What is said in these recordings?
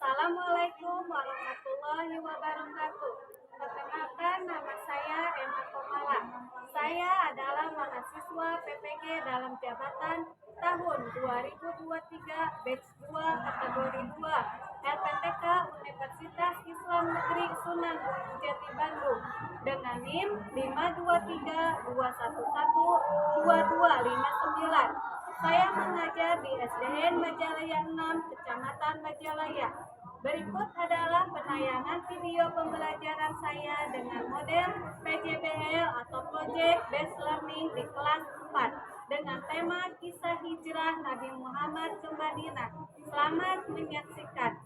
Assalamualaikum warahmatullahi wabarakatuh. Perkenalkan, nama saya Emma Komala. Saya adalah mahasiswa PPG dalam jabatan tahun 2023 batch 2 kategori 2 LPTK Universitas Islam Negeri Sunan Gunung Jati Bandung dengan NIM 52321122259. Saya mengajar di SDN Majalaya 6, Kecamatan Majalaya. Berikut adalah penayangan video pembelajaran saya dengan model PJBL atau Project Based Learning di kelas 4 dengan tema kisah hijrah Nabi Muhammad ke Madinah. Selamat menyaksikan.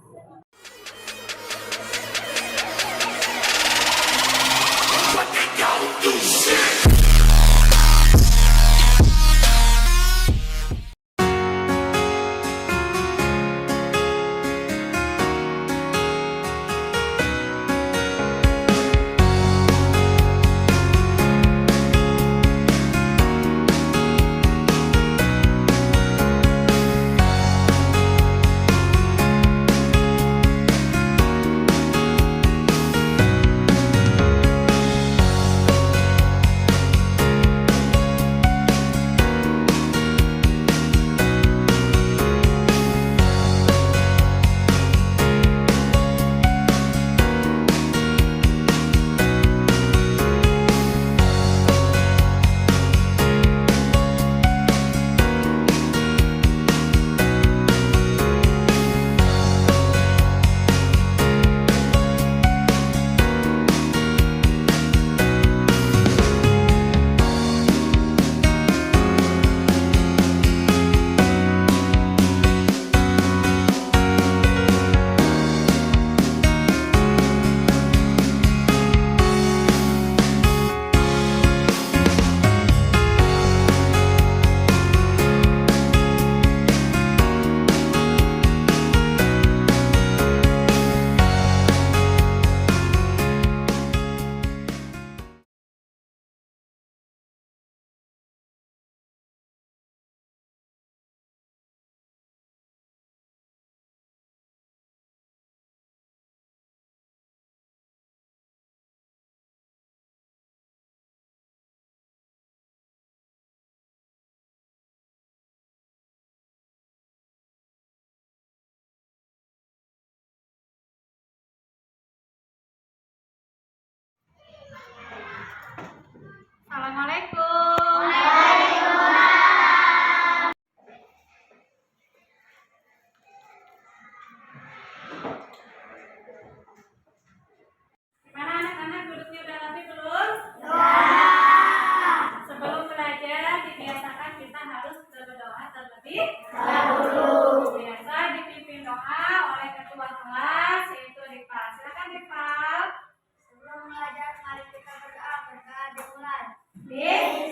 Assalamualaikum. Gimana anak-anak, duduknya udah rapi belum? Sebelum belajar, dibiasakan kita harus berdoa terlebih dahulu. Biasa dipimpin doa oleh ketua kelas, yaitu Rifal. Silakan Rifal. Sebelum belajar, mari kita berdoa. Berdoa dimulai. Bismillah.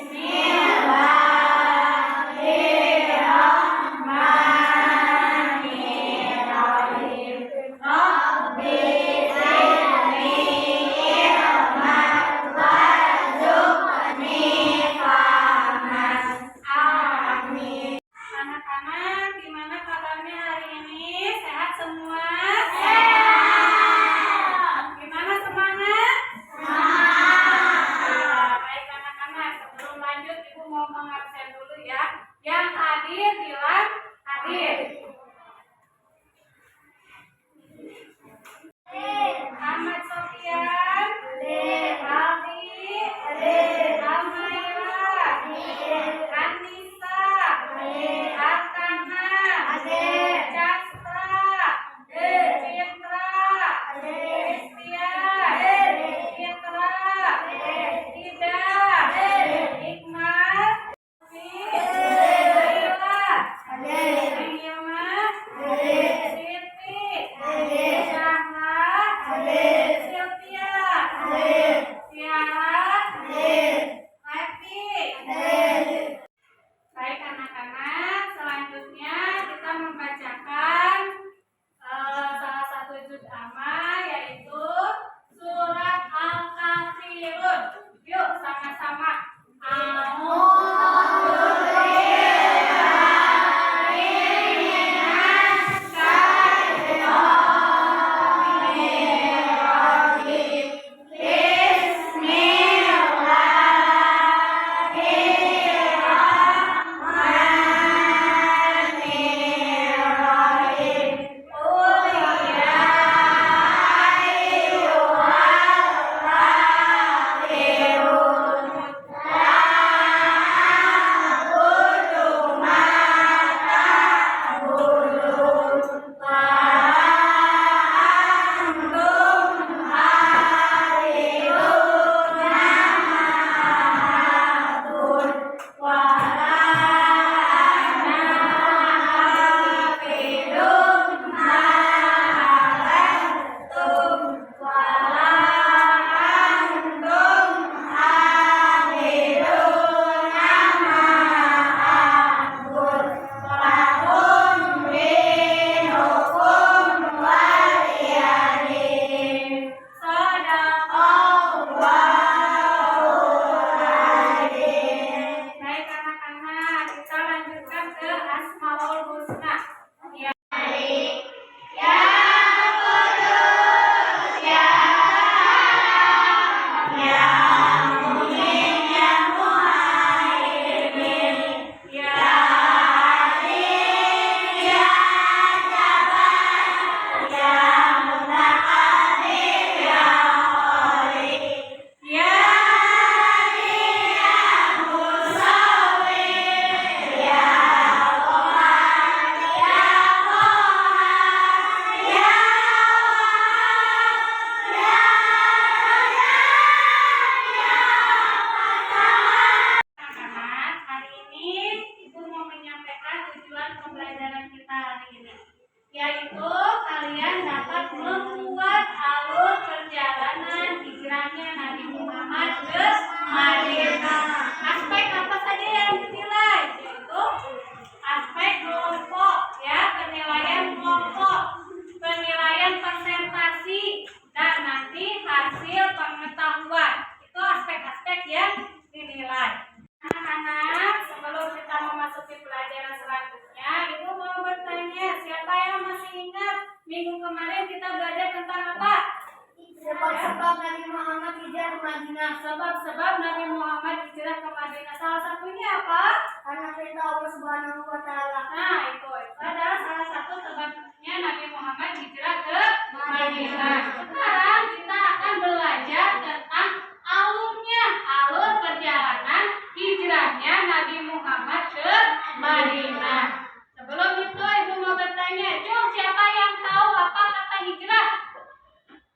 Madinah. Sebab-sebab Nabi Muhammad hijrah ke Madinah. Salah satunya apa? Karena perintah Allah Subhanahu wa taala. Nah, itu adalah salah satu sebabnya Nabi Muhammad hijrah ke Madinah. Sekarang kita akan belajar tentang alur perjalanan hijrahnya Nabi Muhammad ke Madinah. Sebelum itu Ibu mau bertanya, Cuk, siapa yang tahu apa kata hijrah?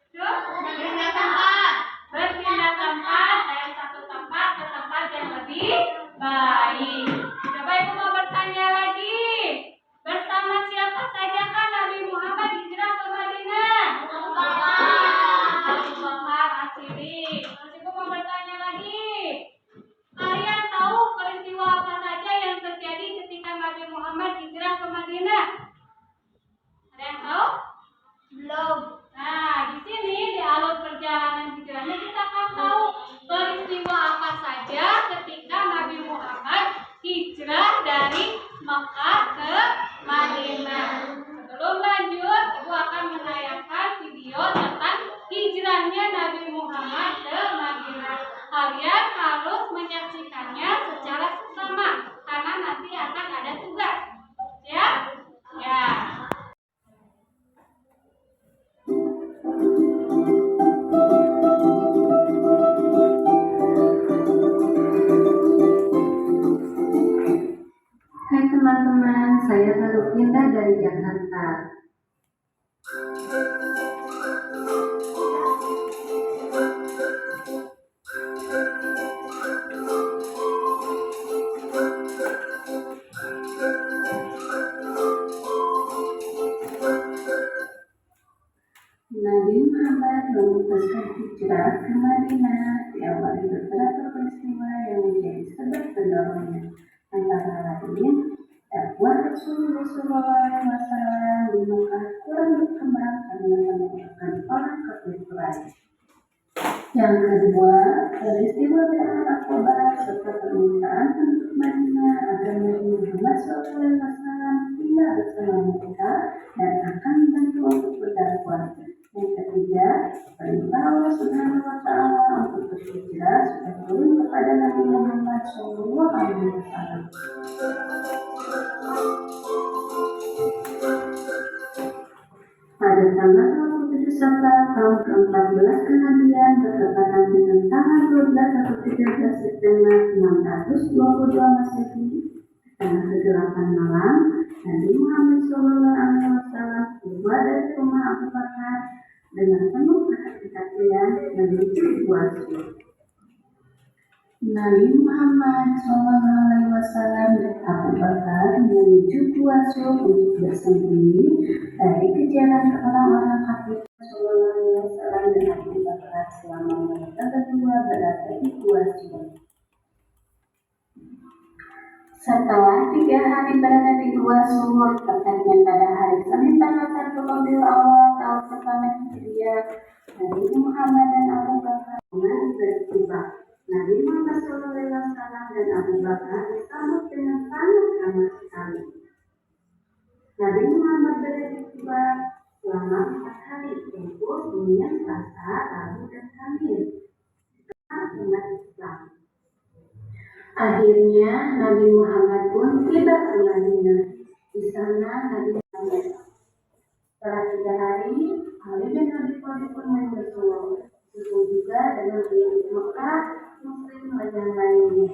Cuk, berpindah tempat. Berpindah tempat dari satu tempat ke tempat yang lebih baik. Coba Ibu mau bertanya lagi. Bersama siapa saja kan Nabi Muhammad hijrah ke Madinah? Abu Bakar As-Siddiq. Terus Ibu mau bertanya lagi. Kalian tahu peristiwa apa saja yang terjadi ketika Nabi Muhammad hijrah ke Madinah? Ada yang tahu? Belum. Nah, di sini di alur perjalanan hijrahnya kita akan tahu peristiwa apa saja ketika Nabi Muhammad hijrah dari Mekah ke Madinah. Sebelum lanjut, Ibu akan menayangkan video tentang hijrahnya Nabi Muhammad ke Madinah. Kalian harus menyaksikannya secara seksama karena nanti akan ada tugas. Ya? Ya. Hai teman-teman, saya baru pindah dari Jakarta. Nabi Muhammad memutuskan hijrah ke Madinah diawali beberapa peristiwa yang menjadi sebab pendorongnya. Antara lain, dakwah Rasulullah SAW di Mekah kurang berkembang karena penolakan orang kafir Quraisy. Yang kedua, peristiwa Bai'ah Aqabah serta permintaan penduduk Madinah agar Nabi Muhammad SAW tinggal bersama mereka dan akan membantu untuk berdakwah. Yang ketiga, perintah Allah Subhanahu wa taala untuk berhijrah sudah turun kepada Nabi Muhammad SAW. Pada tanggal 27 Safar tahun ke-14 kenabian bertepatan dengan tanggal 12 atau 13 September 622 Masehi, tengah kegelapan malam, Nabi Muhammad SAW keluar dari rumah Abu Bakar dengan penuh kehati-hatian menuju Gua Sur. Nabi Muhammad SAW dan Abu Bakar menuju Gua Sur untuk bersembunyi dari kejaran orang-orang kafir. SAW dan Abu Bakar selama mereka berdua berada di Gua Sur. Setelah 3 hari berada di Gua Sur, tepatnya pada hari Senin tanggal 1 Rabiul Awal tahun pertama Hijriah, Nabi Muhammad dan Abu Bakar bertiba. Nabi Muhammad SAW dan Abu Bakar disambut dengan sangat ramah sekali. Nabi Muhammad bertiba selama 4 hari, yaitu Senin, Selasa, Rabu, dan Kamis. Umat Islam. Akhirnya Nabi Muhammad pun tiba ke Madinah. Di sana Nabi Muhammad. Setelah 3 hari, Ali bin Abi Thalib pun bersolawat. Begitu juga dengan penduduk Mekah, Muslim dan lainnya.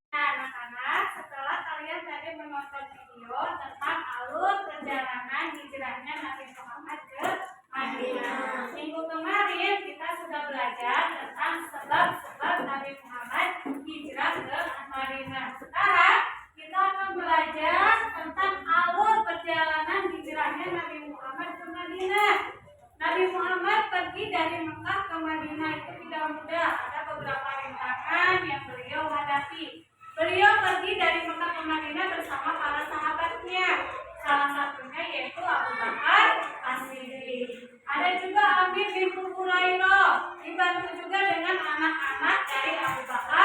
Nah, anak-anak, setelah kalian tadi menonton video tentang alur perjalanan hijrahnya Nabi Muhammad ke Madinah. Minggu kemarin kita sudah belajar tentang sebab-sebab Nabi Muhammad hijrah ke Madinah. Sekarang kita akan belajar tentang alur perjalanan hijrahnya Nabi Muhammad ke Madinah. Nabi Muhammad pergi dari Mekah ke Madinah itu tidak mudah. Ada beberapa rintangan yang beliau hadapi. Beliau pergi dari Mekah ke Madinah bersama para sahabatnya. Salah satunya yaitu Abu Bakar As-Siddiq. Ada juga Amir bin Hurairah, dibantu juga dengan anak-anak dari Abu Bakar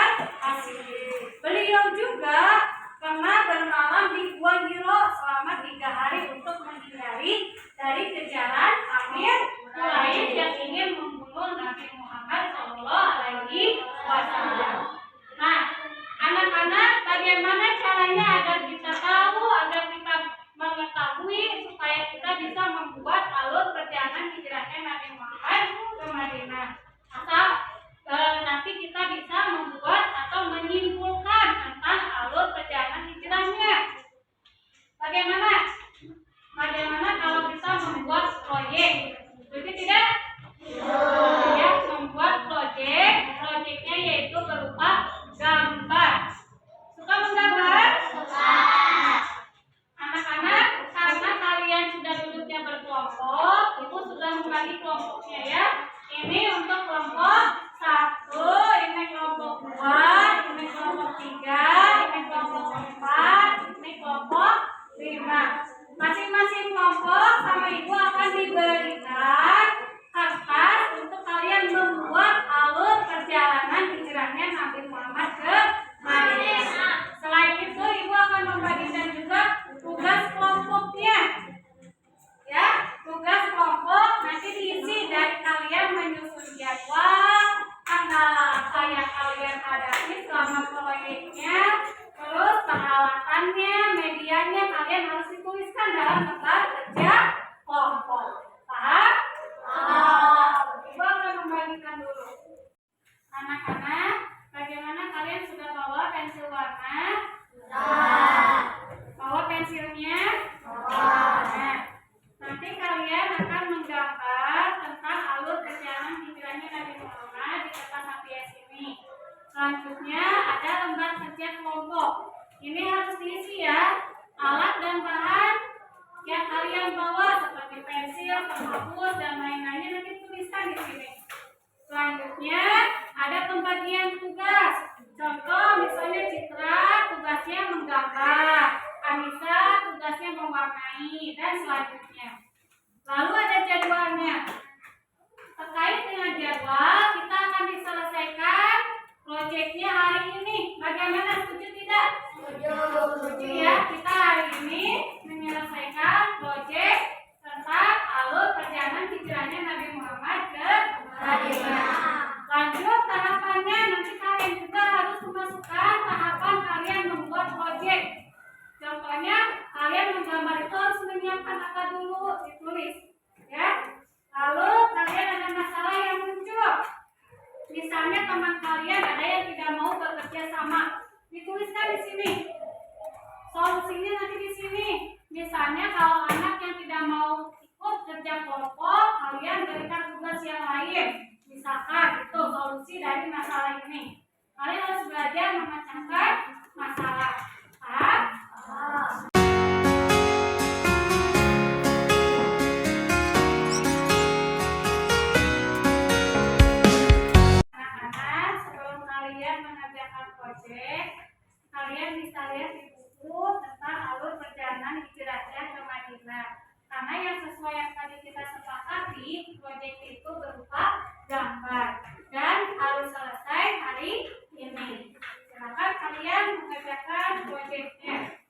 kembalikan dulu. Anak-anak, bagaimana kalian sudah bawa pensil warna? Bawa pensilnya? Nah, nanti kalian akan menggambar tentang alur perjalanan hijrahnya Nabi Muhammad di kertas HPS ini. Selanjutnya ada lembar kerja kelompok. Ini harus diisi ya. Alat dan bahan yang kalian bawa seperti pensil, penghapus dan lain-lainnya nanti tuliskan di sini. Selanjutnya ada pembagian tugas. Contoh misalnya Citra tugasnya menggambar, Anissa tugasnya mewarnai dan selanjutnya. Lalu ada jadwalnya. Terkait dengan jadwal kita akan diselesaikan proyeknya hari ini. Bagaimana, setuju tidak? Setuju ya. Kita hari ini menyelesaikan proyek tentang alur perjalanan hijrahnya Nabi Muhammad ke Madinah. Lanjut tahapannya, nanti kalian juga harus memasukkan tahapan kalian membuat proyek. Contohnya kalian menggambar itu harus menyiapkan apa dulu, ditulis ya. Lalu kalian ada masalah yang muncul. Misalnya teman kalian ada yang tidak mau bekerja sama, dituliskan di sini. Solusinya nanti di sini. Misalnya kalau anak yang tidak mau ikut kerja kelompok, kalian berikan tugas yang lain. Misalkan itu solusi dari masalah ini. Kalian harus belajar memecahkan masalah. Paham? Anak-anak, sebelum kalian mengerjakan proyek, kalian bisa lihat di buku tentang alur perjalanan hijrahnya ke Madinah. Karena yang sesuai yang tadi kita sepakati, proyek itu berupa gambar dan harus selesai hari ini. Silakan kalian mengerjakan proyeknya.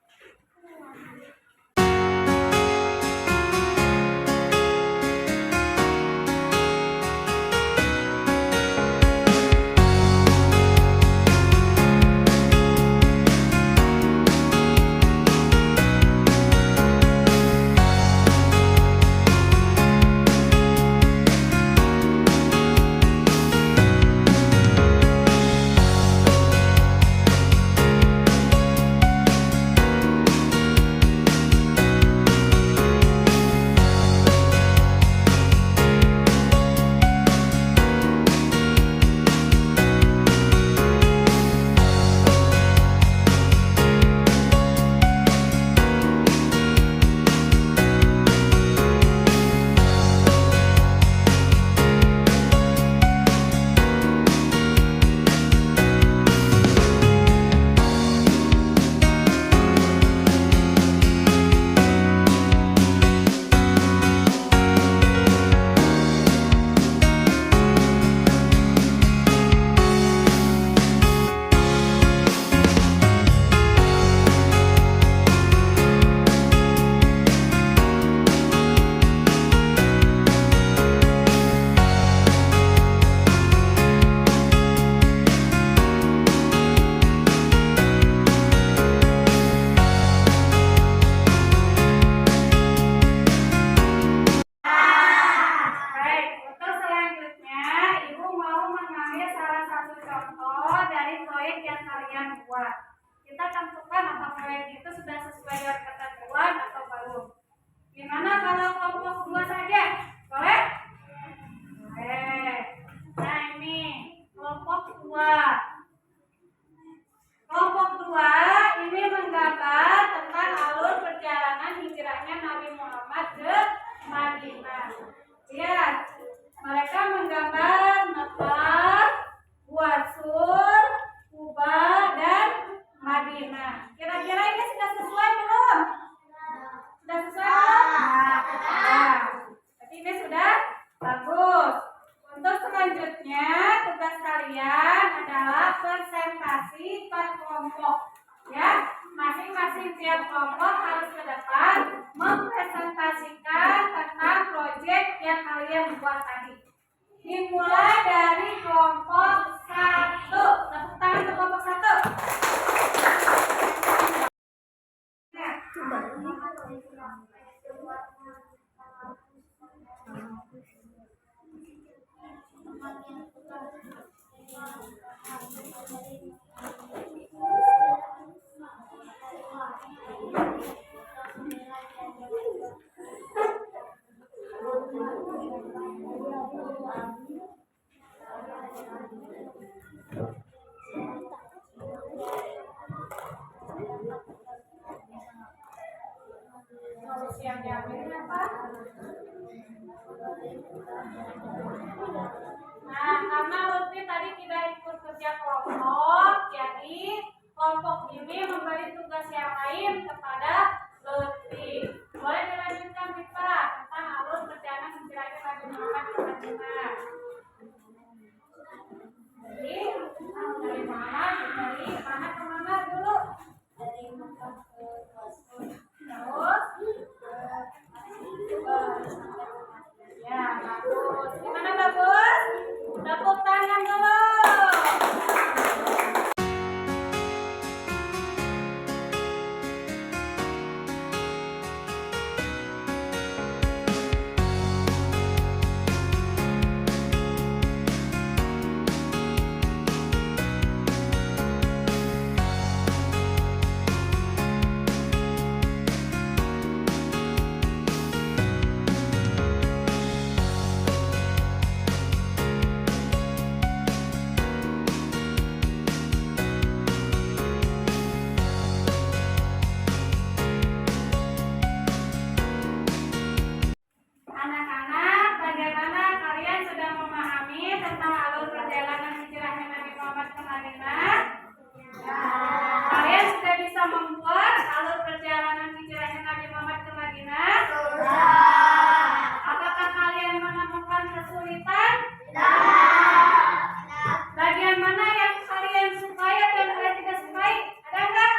Kita tentukan apakah proyek itu sudah sesuai dengan ketentuan atau belum. Gimana kalau kelompok 2 saja? Boleh? Boleh. Nah ini kelompok 2. Kelompok 2 ini menggambar tentang alur perjalanan hijrahnya Nabi Muhammad ke Madinah. Lihat, mereka menggambar Mekah, Buasur, Kuba, dan Madinah. Kira-kira ini sudah sesuai belum? Sudah sesuai belum? Nah, jadi ini sudah bagus. Untuk selanjutnya, tugas kalian adalah presentasi per kelompok. Ya, masing-masing tiap kelompok harus ke depan mempresentasikan tentang proyek yang kalian buat tadi. Dimulai dari kelompok 1. Tepuk tangan untuk kelompok 1. Nah, Solusi yang diambil apa? Nah, karena Lutfi tadi tidak ikut kerja kelompok, jadi kelompok ini memberi tugas yang lain kepada Lutfi. Boleh dilanjutkan, Pipa, tentang alur perjalanan menjelajah Nabi Muhammad ke Madinah. Jadi, dari mana ke mana dulu? Dari Mekah ke Basra. Terus? Ya, bagus. Gimana bagus? Tepuk tangan dulu. Anak-anak, bagaimana kalian sudah memahami tentang alur perjalanan hijrahnya Nabi Muhammad ke Madinah? Kalian sudah bisa membuat alur perjalanan hijrahnya Nabi Muhammad ke Madinah? Apakah kalian menemukan kesulitan? Bagian mana yang kalian sukai atau kalian tidak sukai? Ada enggak?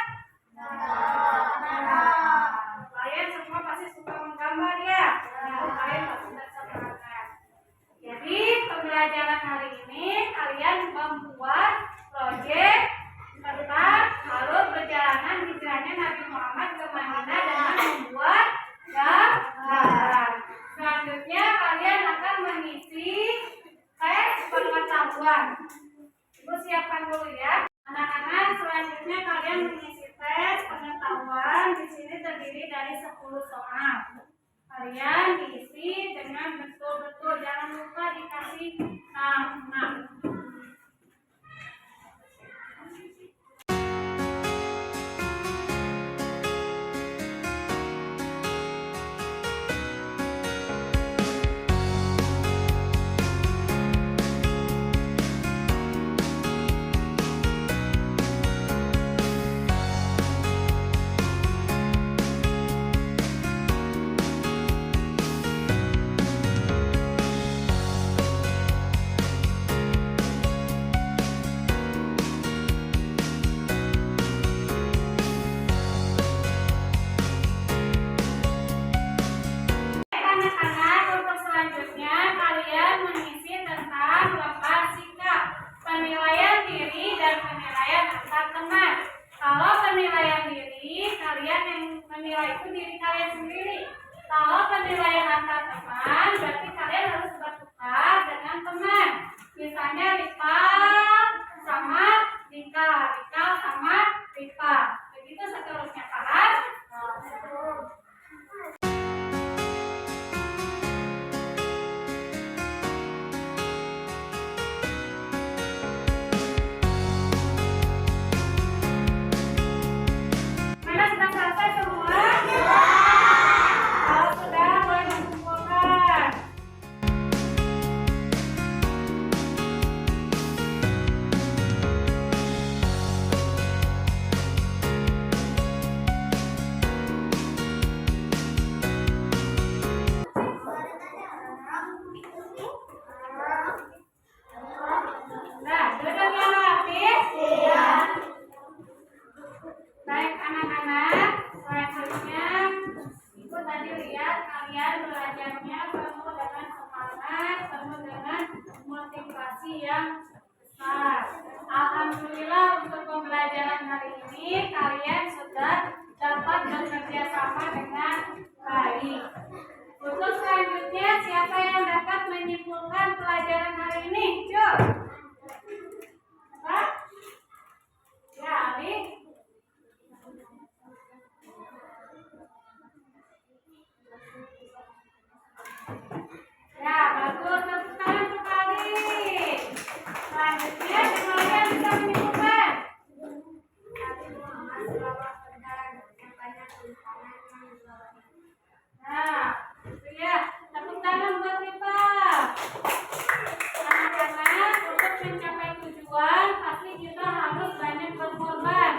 Kalian semua pasti suka menggambar ya? Kalian pasti bisa menggambar. Jadi pembelajaran hari ini kalian membuat proyek tentang alur perjalanan hijrahnya Nabi Muhammad ke Madinah dengan membuat gambar. Selanjutnya kalian akan mengisi tes pengetahuan. Ibu siapkan dulu ya. Anak-anak, selanjutnya kalian mengisi tes pengetahuan. Di sini terdiri dari 10 soal. Kalian diisi dengan betul-betul, jangan lupa dikasih nama. Selanjutnya, kalian bisa menyimpulkan. Nah, itu ya. Tepuk tangan buat Rifa. Anak-anak, untuk mencapai tujuan pasti kita harus banyak berkorban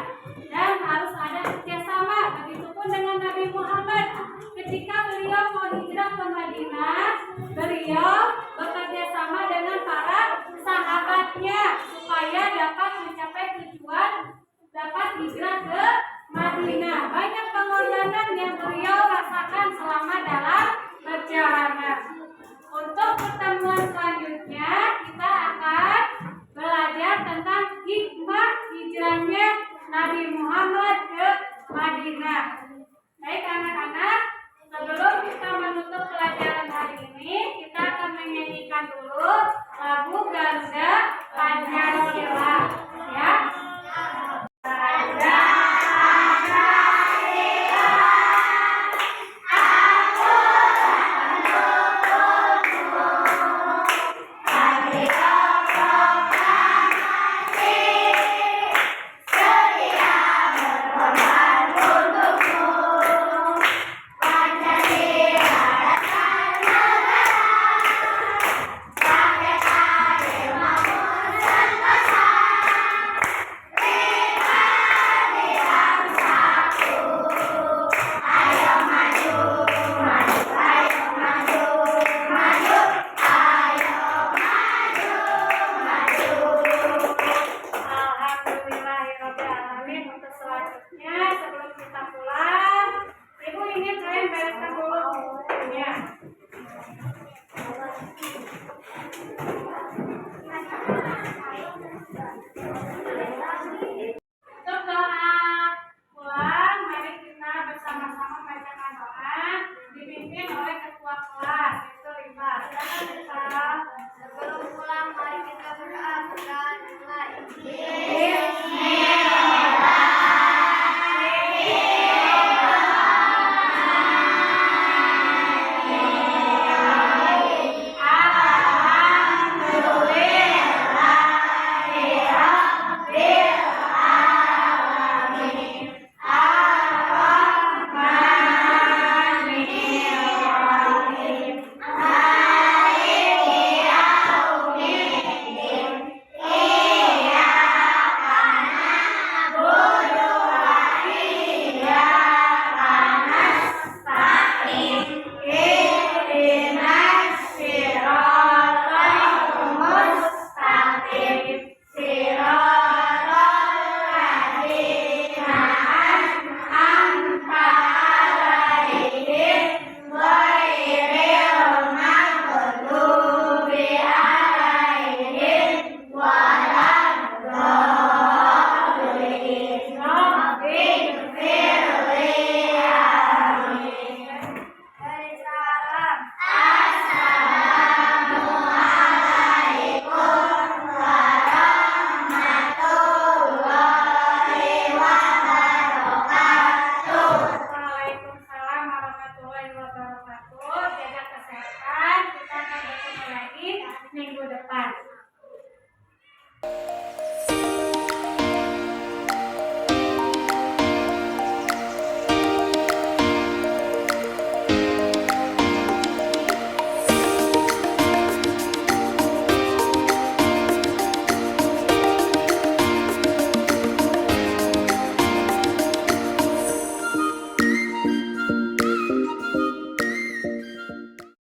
dan harus ada kerjasama. Begitupun dengan Nabi Muhammad. Ketika beliau mau hijrah ke Madinah, beliau bekerja sama dengan para sahabatnya supaya dapat mencapai tujuan, dapat hijrah ke Madinah. Banyak pengorbanan yang beliau rasakan selama dalam perjalanan.